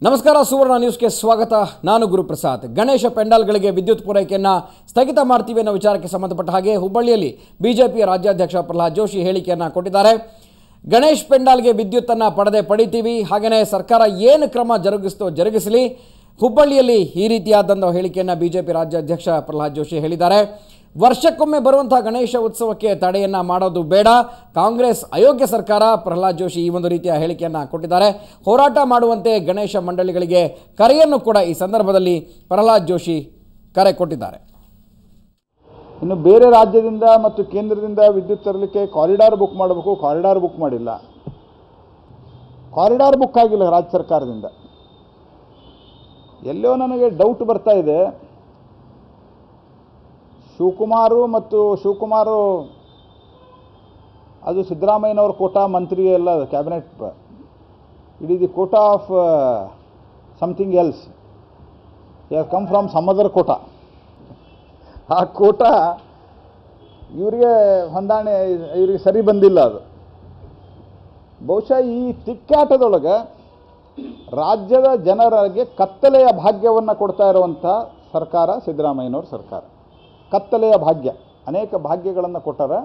ನಮಸ್ಕಾರ ಸುವರ್ಣ ನ್ಯೂಸ್ಗೆ ಸ್ವಾಗತ. ನಾನು ಗುರುಪ್ರಸಾದ್. ಗಣೇಶ ಪೆಂಡಾಲ್ಗಳಿಗೆ ವಿದ್ಯುತ್ ಪೂರೈಕೆಯನ್ನು ಸ್ಥಗಿತ ಮಾಡ್ತೀವಿ ಅನ್ನೋ ವಿಚಾರಕ್ಕೆ ಸಂಬಂಧಪಟ್ಟ ಹಾಗೆ ಹುಬ್ಬಳ್ಳಿಯಲ್ಲಿ ಬಿಜೆಪಿಯ ರಾಜ್ಯಾಧ್ಯಕ್ಷ ಪ್ರಹ್ಲಾದ್ ಜೋಶಿ ಹೇಳಿಕೆಯನ್ನು ಕೊಟ್ಟಿದ್ದಾರೆ. ಗಣೇಶ್ ಪೆಂಡಾಲ್ಗೆ ವಿದ್ಯುತ್ತನ್ನು ಪಡಿತೀವಿ, ಹಾಗೆಯೇ ಸರ್ಕಾರ ಏನು ಕ್ರಮ ಜರುಗಿಸಲಿ. ಹುಬ್ಬಳ್ಳಿಯಲ್ಲಿ ಈ ರೀತಿಯಾದಂಥ ಹೇಳಿಕೆಯನ್ನು ಬಿಜೆಪಿ ರಾಜ್ಯಾಧ್ಯಕ್ಷ ಪ್ರಹ್ಲಾದ್ ಜೋಶಿ ಹೇಳಿದ್ದಾರೆ. ವರ್ಷಕ್ಕೊಮ್ಮೆ ಬರುವಂಥ ಗಣೇಶ ಉತ್ಸವಕ್ಕೆ ತಡೆಯನ್ನು ಮಾಡೋದು ಬೇಡ, ಕಾಂಗ್ರೆಸ್ ಅಯೋಗ್ಯ ಸರ್ಕಾರ. ಪ್ರಹ್ಲಾದ್ ಜೋಶಿ ಈ ಒಂದು ರೀತಿಯ ಹೇಳಿಕೆಯನ್ನು ಕೊಟ್ಟಿದ್ದಾರೆ. ಹೋರಾಟ ಮಾಡುವಂತೆ ಗಣೇಶ ಮಂಡಳಿಗಳಿಗೆ ಕರೆಯನ್ನು ಕೂಡ ಈ ಸಂದರ್ಭದಲ್ಲಿ ಪ್ರಹ್ಲಾದ್ ಜೋಶಿ ಕರೆ ಕೊಟ್ಟಿದ್ದಾರೆ. ಇನ್ನು ಬೇರೆ ರಾಜ್ಯದಿಂದ ಮತ್ತು ಕೇಂದ್ರದಿಂದ ವಿದ್ಯುತ್ ತರಲಿಕ್ಕೆ ಕಾರಿಡಾರ್ ಬುಕ್ ಮಾಡಬೇಕು, ಕಾರಿಡಾರ್ ಬುಕ್ ಮಾಡಿಲ್ಲ. ಕಾರಿಡಾರ್ ಬುಕ್ ಆಗಿಲ್ಲ ರಾಜ್ಯ ಸರ್ಕಾರದಿಂದ. ಎಲ್ಲೋ ನನಗೆ ಡೌಟ್ ಬರ್ತಾ ಇದೆ, ಶಿವಕುಮಾರ್ ಅದು ಸಿದ್ದರಾಮಯ್ಯನವ್ರ ಕೋಟಾ ಮಂತ್ರಿ ಎಲ್ಲ cabinet, it is the quota of something else. Has come from some other quota. ಆ ಕೋಟಾ ಇವರಿಗೆ ಹೊಂದಾಣೆ, ಇವರಿಗೆ ಸರಿ ಬಂದಿಲ್ಲ. ಅದು ಬಹುಶಃ ಈ ತಿಕ್ಕಾಟದೊಳಗೆ ರಾಜ್ಯದ ಜನರಿಗೆ ಕತ್ತಲೆಯ ಭಾಗ್ಯವನ್ನು ಕೊಡ್ತಾ ಇರುವಂಥ ಸರ್ಕಾರ ಸಿದ್ದರಾಮಯ್ಯನವ್ರ ಸರ್ಕಾರ. ಕತ್ತಲೆಯ ಭಾಗ್ಯ, ಅನೇಕ ಭಾಗ್ಯಗಳನ್ನು ಕೊಟ್ಟರೆ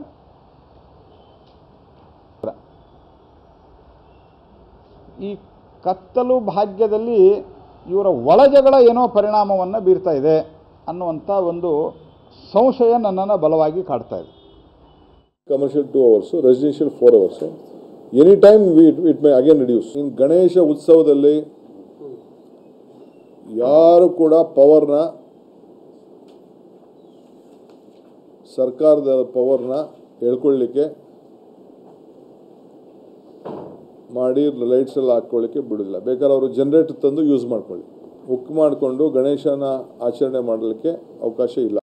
ಈ ಕತ್ತಲು ಭಾಗ್ಯದಲ್ಲಿ ಇವರ ಒಳಜಗಳ ಏನೋ ಪರಿಣಾಮವನ್ನು ಬೀರ್ತಾ ಇದೆ ಅನ್ನುವಂಥ ಒಂದು ಸಂಶಯ ನನ್ನನ್ನು ಬಲವಾಗಿ ಕಾಡ್ತಾ ಇದೆ. Commercial 2 hours, residential 4 hours. Anytime it may again reduce. In Ganesha ಉತ್ಸವದಲ್ಲಿ ಯಾರು ಕೂಡ ಪವರ್ನ, ಸರ್ಕಾರದ ಪವರ್ನ ಹೇಳ್ಕೊಳ್ಳಿಕ್ಕೆ ಮಾಡಿ ಲೈಟ್ಸ್ ಎಲ್ಲ ಹಾಕ್ಕೊಳ್ಳಿಕ್ಕೆ ಬಿಡೋದಿಲ್ಲ. ಬೇಕಾದ್ರೆ ಅವರು ಜನರೇಟರ್ ತಂದು ಯೂಸ್ ಮಾಡ್ಕೊಳ್ಳಿ. ಬುಕ್ ಮಾಡಿಕೊಂಡು ಗಣೇಶನ ಆಚರಣೆ ಮಾಡಲಿಕ್ಕೆ ಅವಕಾಶ ಇಲ್ಲ.